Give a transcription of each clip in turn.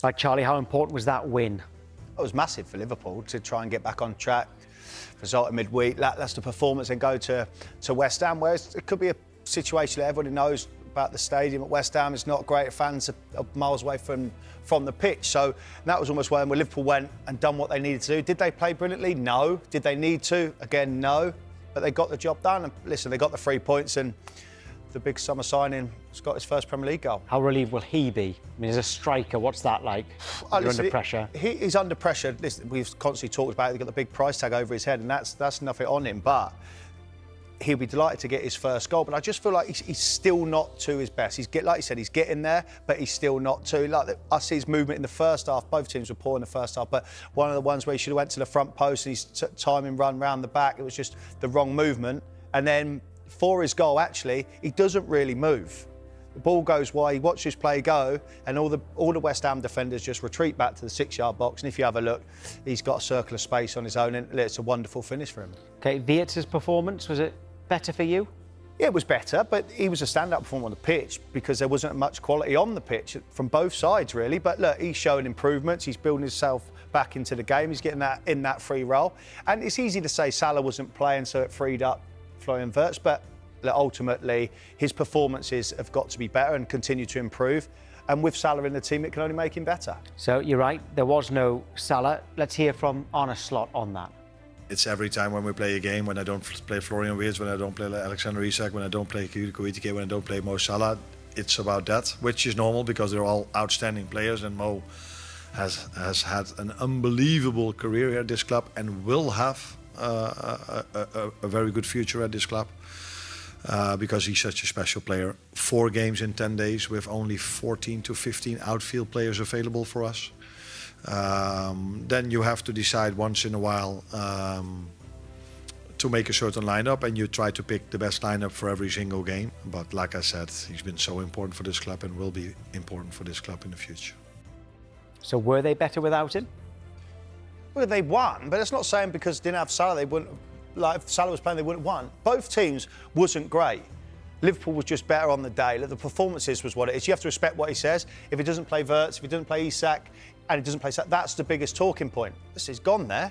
Right, Charlie, how important was that win? It was massive for Liverpool to try and get back on track. Result in midweek, that's the performance, and go to West Ham, whereas it could be a situation that everybody knows about the stadium at West Ham. It's not great. Fans are miles away from the pitch. So that was almost where Liverpool went and done what they needed to do. Did they play brilliantly? No. Did they need to? Again, no. But they got the job done. And listen, they got the 3 points, and the big summer signing has got his first Premier League goal. How relieved will he be? I mean, as a striker, what's that like? You're under pressure. He's under pressure. Listen, we've constantly talked about it. He's got the big price tag over his head, and that's nothing on him. But he'll be delighted to get his first goal. But I just feel like he's still not to his best. Like you said, he's getting there, but he's still not to. Like I see his movement in the first half. Both teams were poor in the first half, but one of the ones where he should have went to the front post and his timing run round the back, it was just the wrong movement. And then for his goal, actually, he doesn't really move. The ball goes wide, he watches his play go, and all the West Ham defenders just retreat back to the 6-yard box. And if you have a look, he's got a circle of space on his own, and it's a wonderful finish for him. OK, Wirtz's performance, was it better for you? Yeah, it was better, but he was a stand-up performer on the pitch because there wasn't much quality on the pitch from both sides, really. But look, he's showing improvements. He's building himself back into the game. He's getting that in that free role. And it's easy to say Salah wasn't playing, so it freed up Florian Wirtz, but ultimately his performances have got to be better and continue to improve. And with Salah in the team, it can only make him better. So you're right, there was no Salah. Let's hear from Arne Slot on that. It's every time when we play a game, when I don't play Florian Wirtz, when I don't play Alexander Isak, when I don't play Koitike, when I don't play Mo Salah, it's about that, which is normal because they're all outstanding players, and Mo has had an unbelievable career here at this club and will have a very good future at this club because he's such a special player. 4 games in 10 days with only 14 to 15 outfield players available for us. Then you have to decide once in a while to make a certain lineup, and you try to pick the best lineup for every single game. But like I said, he's been so important for this club and will be important for this club in the future. So were they better without him? Well, they won, but it's not saying because they didn't have Salah, they wouldn't. Like if Salah was playing, they wouldn't have won. Both teams wasn't great. Liverpool was just better on the day. The performances was what it is. You have to respect what he says. If he doesn't play Wirtz, if he doesn't play Isak, and he doesn't play Salah, that's the biggest talking point. This is gone there.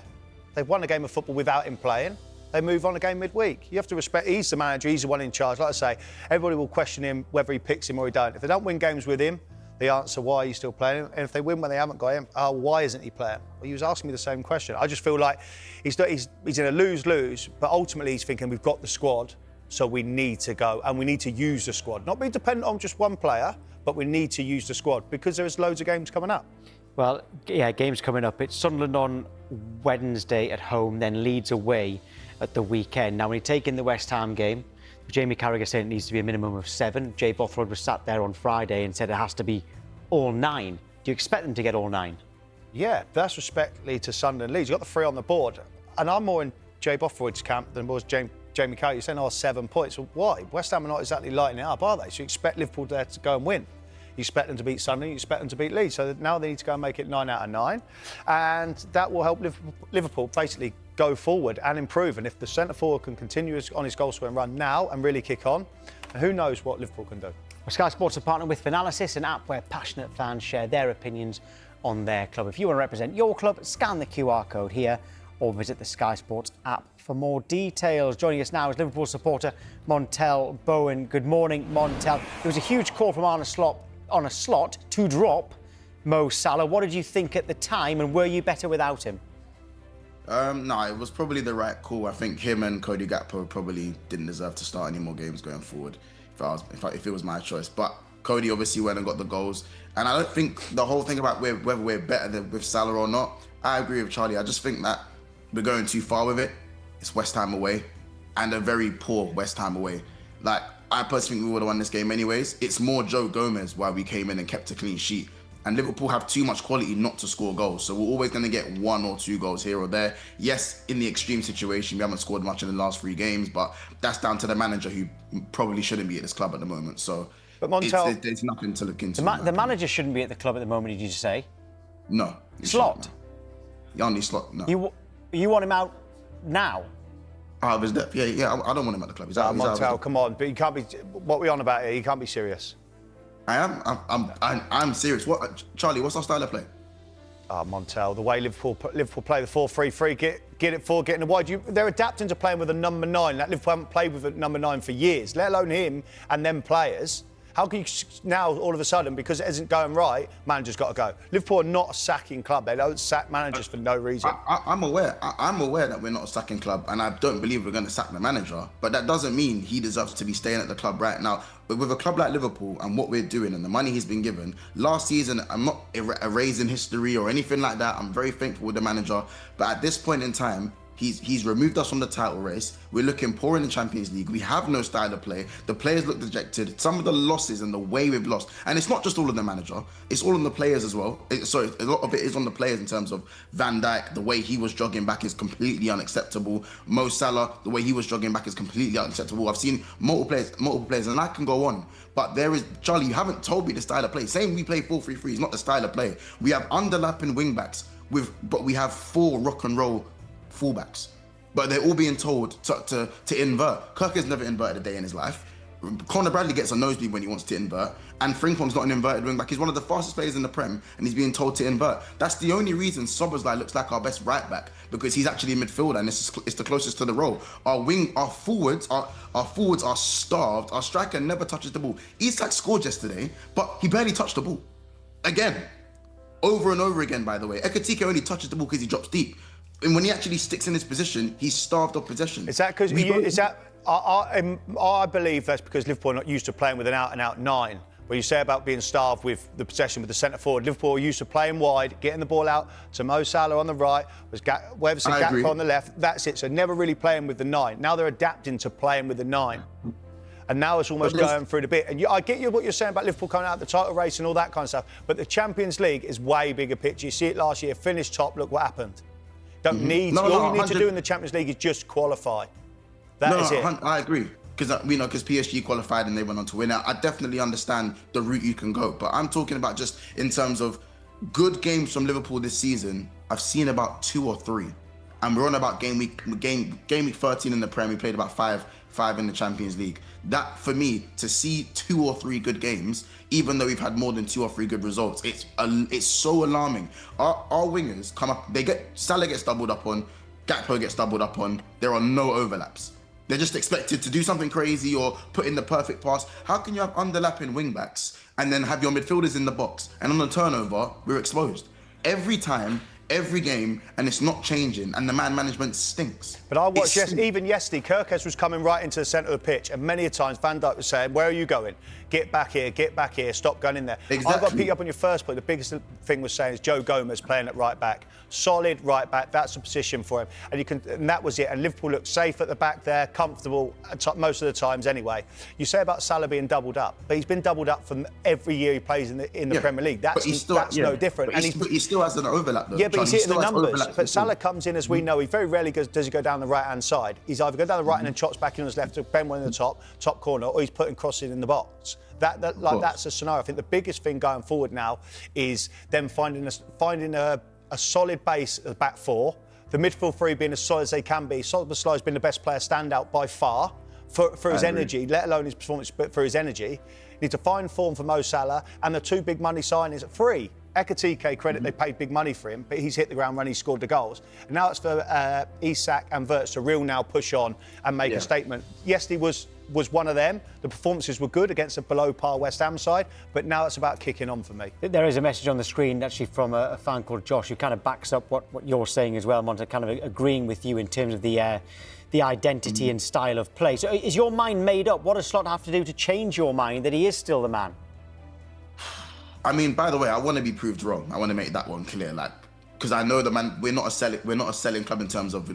They've won a game of football without him playing. They move on a game midweek. You have to respect. He's the manager. He's the one in charge. Like I say, everybody will question him whether he picks him or he don't. If they don't win games with him, the answer why are you still playing him? And if they win when they haven't got him, why isn't he playing? Well, he was asking me the same question. I just feel like he's in a lose-lose, but ultimately he's thinking we've got the squad, so we need to go and we need to use the squad. Not be dependent on just one player, but we need to use the squad because there's loads of games coming up. Well, yeah, games coming up. It's Sunderland on Wednesday at home, then Leeds away at the weekend. Now, when you take in the West Ham game, Jamie Carragher said it needs to be a minimum of 7. Jay Bothroyd was sat there on Friday and said it has to be all 9. Do you expect them to get all 9? Yeah, that's respectfully to Sunderland Leeds. You've got the 3 on the board. And I'm more in Jay Bothroyd's camp than was Jamie Carragher. You're saying, 7 points. Well, why? West Ham are not exactly lighting it up, are they? So you expect Liverpool there to go and win. You expect them to beat Sunderland, you expect them to beat Leeds. So now they need to go and make it 9 out of 9. And that will help Liverpool basically go forward and improve. And if the centre-forward can continue on his goal-scoring run now and really kick on, who knows what Liverpool can do. Well, Sky Sports are partnered with Finalysis, an app where passionate fans share their opinions on their club. If you want to represent your club, scan the QR code here or visit the Sky Sports app for more details. Joining us now is Liverpool supporter Montel Bowen. Good morning, Montel. There was a huge call from Arne Slot to drop Mo Salah. What did you think at the time, and were you better without him? No, it was probably the right call. I think him and Cody Gakpo probably didn't deserve to start any more games going forward if it was my choice. But Cody obviously went and got the goals. And I don't think the whole thing about whether we're better with Salah or not, I agree with Charlie. I just think that we're going too far with it. It's West Ham away, and a very poor West Ham away. Like, I personally think we would have won this game anyways. It's more Joe Gomez why we came in and kept a clean sheet. And Liverpool have too much quality not to score goals. So we're always going to get 1 or 2 goals here or there. Yes, in the extreme situation, we haven't scored much in the last 3 games, but that's down to the manager who probably shouldn't be at this club at the moment. So but Montel, there's nothing to look into. The manager shouldn't be at the club at the moment, did you say? No. Slot? Only Slot, no. You want him out now? Out of his depth? Yeah, I don't want him at the club. He's out. Montel, come on. But you can't be... What are we on about here? You can't be serious. I am. I'm serious. What, Charlie? What's our style of play? Montel, the way Liverpool play the 4-3-3, get it forward, get in the wide. They're adapting to playing with a number 9. Like Liverpool haven't played with a number 9 for years, let alone him and them players. How can you now, all of a sudden, because it isn't going right, manager's got to go? Liverpool are not a sacking club. They don't sack managers for no reason. I'm aware. I'm aware that we're not a sacking club, and I don't believe we're going to sack the manager. But that doesn't mean he deserves to be staying at the club right now. But with a club like Liverpool and what we're doing and the money he's been given, last season, I'm not erasing history or anything like that. I'm very thankful with the manager. But at this point in time, He's removed us from the title race. We're looking poor in the Champions League. We have no style of play. The players look dejected. Some of the losses and the way we've lost, and it's not just all on the manager, it's all on the players as well. So a lot of it is on the players in terms of Van Dijk. The way he was jogging back is completely unacceptable. Mo Salah, the way he was jogging back is completely unacceptable. I've seen multiple players, and I can go on. But there is, Charlie, you haven't told me the style of play. Saying we play 4-3-3 is not the style of play. We have underlapping wing backs, but we have 4 rock and roll fullbacks, but they're all being told to invert. Kirk has never inverted a day in his life. Conor Bradley gets a nosebleed when he wants to invert, and Frimpong's not an inverted wing back. He's one of the fastest players in the Prem, and he's being told to invert. That's the only reason Szoboszlai looks like our best right back, because he's actually a midfielder and it's the closest to the role. Our forwards are starved. Our striker never touches the ball. Isak scored yesterday, but he barely touched the ball. Again, over and over again. By the way, Ekitike only touches the ball because he drops deep. And when he actually sticks in his position, he's starved of possession. Is that because I believe that's because Liverpool are not used to playing with an out-and-out 9. Where you say about being starved with the possession with the centre forward, Liverpool are used to playing wide, getting the ball out to Mo Salah on the right, Gakpo on the left. That's it. So never really playing with the 9. Now they're adapting to playing with the 9. And now it's almost going through the bit. And I get you what you're saying about Liverpool coming out of the title race and all that kind of stuff. But the Champions League is way bigger picture. You see it last year, finished top. Look what happened. All you need to do in the Champions League is just qualify. That is it. I agree. Because PSG qualified and they went on to win. I definitely understand the route you can go, but I'm talking about just in terms of good games from Liverpool this season. I've seen about 2 or 3, and we're on about game week 13 in the Prem. We played about five in the Champions League. That, for me, to see 2 or 3 good games, even though we've had more than 2 or 3 good results, it's so alarming. Our wingers come up, Salah gets doubled up on, Gakpo gets doubled up on. There are no overlaps. They're just expected to do something crazy or put in the perfect pass. How can you have underlapping wing backs and then have your midfielders in the box, and on the turnover, we're exposed? Every time, every game, and it's not changing, and the man management stinks. But I watched even yesterday, Kirkes was coming right into the centre of the pitch, and many a times Van Dijk was saying, where are you going? Get back here, stop going in there. Exactly. I've got to pick you up on your first point. The biggest thing was saying is Joe Gomez playing at right back. Solid right back, that's a position for him. And that was it. And Liverpool looked safe at the back there, comfortable most of the times anyway. You say about Salah being doubled up, but he's been doubled up from every year he plays in the Premier League. That's no different. But he still has an overlap though. Yeah, but he's hitting the numbers. But Salah comes in, as we know, he very rarely does he go down the right-hand side. He's either go down the right and then chops back in on his left to bend one in the top corner, or he's putting crosses in the box. That's a scenario. I think the biggest thing going forward now is them finding a solid base at the back 4, the midfield 3 being as solid as they can be. Szoboszlai has been the best player standout by far for his energy, let alone his performance, but for his energy. You need to find form for Mo Salah, and the 2 big money signings at 3. Ekitike, credit, they paid big money for him, but he's hit the ground running, he scored the goals. And now it's for Isak and Wirtz to now push on and make a statement. Yesterday was one of them. The performances were good against a below-par West Ham side, but now it's about kicking on for me. There is a message on the screen, actually, from a fan called Josh, who kind of backs up what you're saying as well, Monta, kind of agreeing with you in terms of the identity and style of play. So is your mind made up? What does Slot have to do to change your mind that he is still the man? I mean, by the way, I want to be proved wrong. I want to make that one clear, because I know we're not a selling club in terms of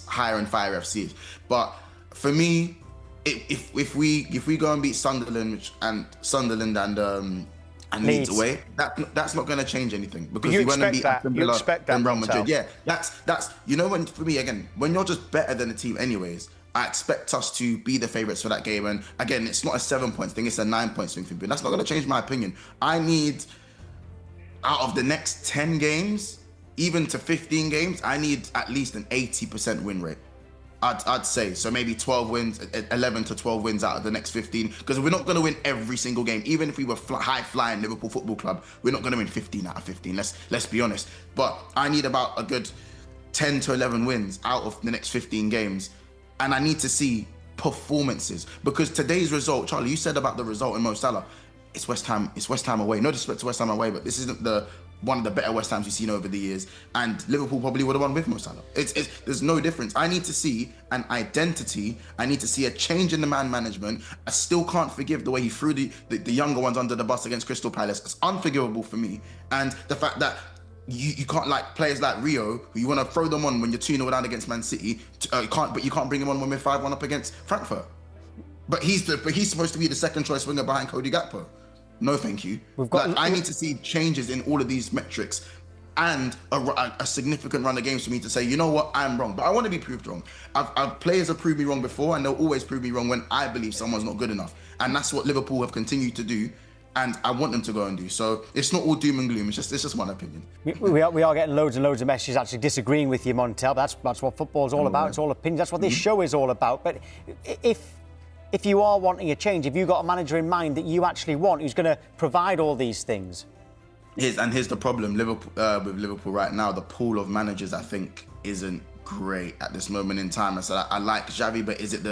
hire and fire FCs. But for me, if we go and beat Sunderland and Leeds away, that's not going to change anything, because we want to beat Aston Villa and Real Madrid. Yeah, that's when, for me, again, when you're just better than the team anyways, I expect us to be the favourites for that game. And again, it's not a 7-point thing, it's a 9-point swing for me. That's not going to change my opinion. I need, out of the next 10 games, even to 15 games, I need at least an 80% win rate. I'd say. So maybe 12 wins, 11 to 12 wins out of the next 15. Because we're not going to win every single game. Even if we were high-flying Liverpool Football Club, we're not going to win 15 out of 15. Let's be honest. But I need about a good 10 to 11 wins out of the next 15 games. And I need to see performances. Because today's result, Charlie, you said about the result in Mo Salah, it's West Ham away. No disrespect to West Ham away, but this isn't one of the better West Hams you've seen over the years, and Liverpool probably would have won with Mo Salah. There's no difference. I need to see an identity. I need to see a change in the man management. I still can't forgive the way he threw the younger ones under the bus against Crystal Palace. It's unforgivable for me. And the fact that you can't, like players like Rio, who you want to throw them on when you're 2-0 down against Man City, you can't bring him on when we're 5-1 up against Frankfurt. But he's supposed to be the second choice winger behind Cody Gakpo. No, thank you. I need to see changes in all of these metrics and a significant run of games for me to say, you know what, I'm wrong. But I want to be proved wrong. Players have proved me wrong before, and they'll always prove me wrong when I believe someone's not good enough. And that's what Liverpool have continued to do, and I want them to go and do. So it's not all doom and gloom. It's just one opinion. We are getting loads and loads of messages actually disagreeing with you, Montel. That's what football's all about. It's all opinions. That's what this show is all about. But if you are wanting a change, have you got a manager in mind that you actually want who's going to provide all these things? Here's the problem, Liverpool with Liverpool right now. The pool of managers, I think, isn't great at this moment in time. I like Xavi, but is it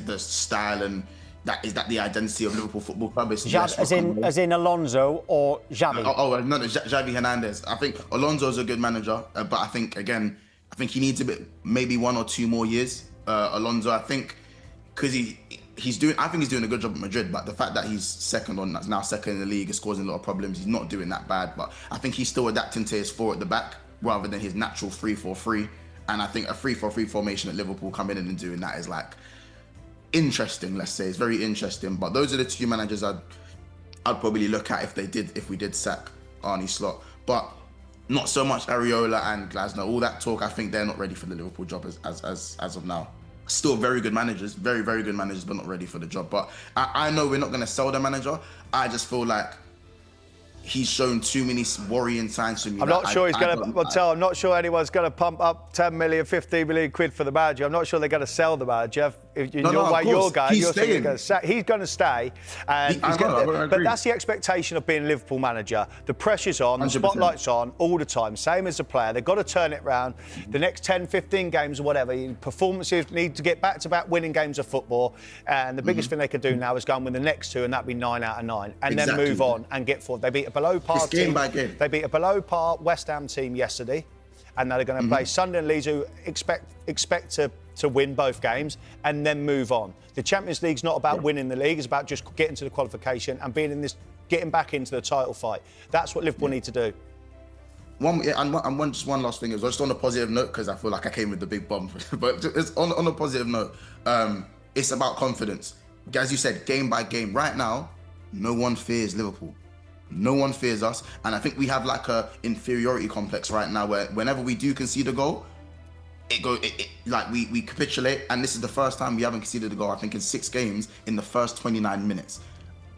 the style and is that the identity of Liverpool Football Club? It's as in Alonso or Xavi? No, Xavi Hernandez. I think Alonso's a good manager, but I think he needs maybe 1 or 2 more years. Alonso, I think, because I think he's doing a good job at Madrid, but the fact that he's now second in the league is causing a lot of problems. He's not doing that bad, but I think he's still adapting to his 4 at the back rather than his natural 3-4-3. And I think a 3-4-3 formation at Liverpool coming in and doing that is like interesting, let's say. It's very interesting. But those are the 2 managers I'd probably look at if we did sack Arne Slot. But not so much Areola and Glasner. All that talk, I think they're not ready for the Liverpool job as of now. Still very good managers, very, very good managers, but not ready for the job. But I know we're not going to sell the manager. I just feel like he's shown too many worrying signs to me. I'm not sure I'm not sure anyone's going to pump up 10 million, 15 million quid for the manager. I'm not sure they're going to sell the manager. If you're going, he's going to stay. But that's the expectation of being a Liverpool manager. The pressure's on, 100%. The spotlight's on all the time. Same as the player. They've got to turn it around. The next 10, 15 games or whatever, performances need to get back to back winning games of football. And the biggest thing they could do now is go and win the next 2, and that'd be 9 out of 9. And then move on and get forward. They beat a below par team. They beat a below par West Ham team yesterday. And now they're going to play Sunday and Leeds, who expect to win both games and then move on. The Champions League's not about winning the league; it's about just getting to the qualification and getting back into the title fight. That's what Liverpool need to do. One last thing is just on a positive note, because I feel like I came with the big bomb. But it's on a positive note, it's about confidence. As you said, game by game. Right now, no one fears Liverpool. No one fears us, and I think we have like a inferiority complex right now, where whenever we do concede a goal, we capitulate. And this is the first time we haven't conceded a goal, I think, in 6 games in the first 29 minutes.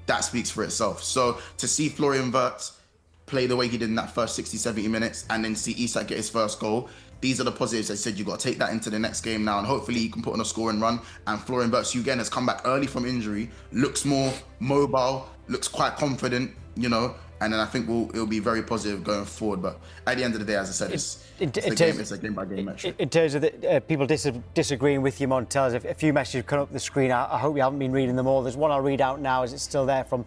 That speaks for itself. So to see Florian Wirtz play the way he did in that first 60, 70 minutes, and then see Isak get his first goal, these are the positives. I said you've got to take that into the next game now, and hopefully you can put on a scoring run. And Florian Wirtz, who again has come back early from injury, looks more mobile, looks quite confident, you know, and then I think it'll be very positive going forward. But at the end of the day, as I said, it's a game-by-game metric. In terms of people disagreeing with you, Montel, a few messages come up the screen. I hope you haven't been reading them all. There's one I'll read out now, as it's still there from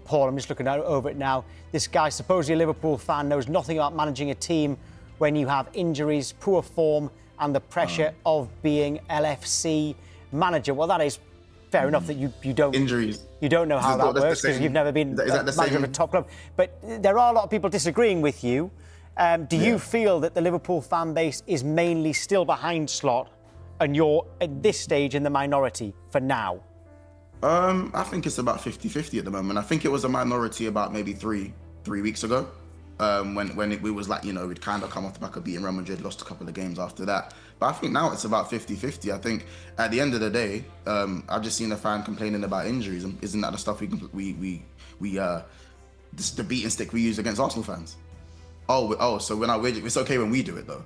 Paul. I'm just looking over it now. This guy, supposedly a Liverpool fan, knows nothing about managing a team when you have injuries, poor form, and the pressure of being LFC manager. Well, that is fair enough that you don't injuries. You don't know how that works because you've never been manager of a top club. But there are a lot of people disagreeing with you. Do you feel that the Liverpool fan base is mainly still behind Slot, and you're at this stage in the minority for now? I think it's about 50-50 at the moment. I think it was a minority about maybe three weeks ago. When we was like, you know, we'd kind of come off the back of beating Real Madrid, lost a couple of games after that. But I think now it's about 50-50. I think at the end of the day, I've just seen a fan complaining about injuries. And isn't that the stuff the beating stick we use against Arsenal fans? So it's okay when we do it though.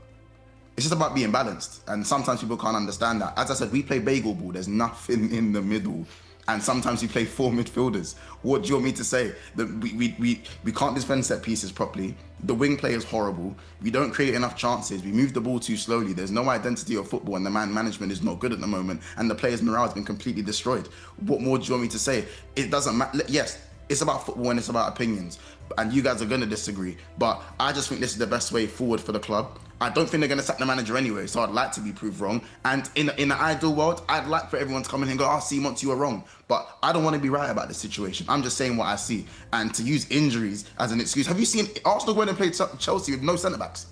It's just about being balanced. And sometimes people can't understand that. As I said, we play bagel ball. There's nothing in the middle. And sometimes we play 4 midfielders. What do you want me to say? We can't defend set pieces properly. The wing play is horrible. We don't create enough chances. We move the ball too slowly. There's no identity of football, and the man management is not good at the moment. And the players' morale has been completely destroyed. What more do you want me to say? It doesn't matter. Yes, it's about football and it's about opinions. And you guys are going to disagree. But I just think this is the best way forward for the club. I don't think they're going to sack the manager anyway, so I'd like to be proved wrong. And in an ideal world, I'd like for everyone to come in and go, oh, see, Monty, you were wrong. But I don't want to be right about this situation. I'm just saying what I see. And to use injuries as an excuse. Have you seen Arsenal go in and play Chelsea with no centre-backs?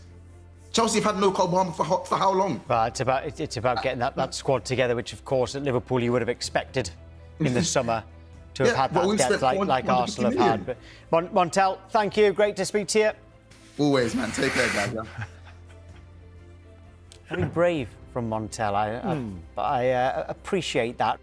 Chelsea have had no Cole Palmer for how long? But it's about getting that squad together, which, of course, at Liverpool you would have expected in the summer to have had that depth like Arsenal have had. But Montel, thank you. Great to speak to you. Always, man. Take care, guys. Yeah. Very brave from Montel. I appreciate that.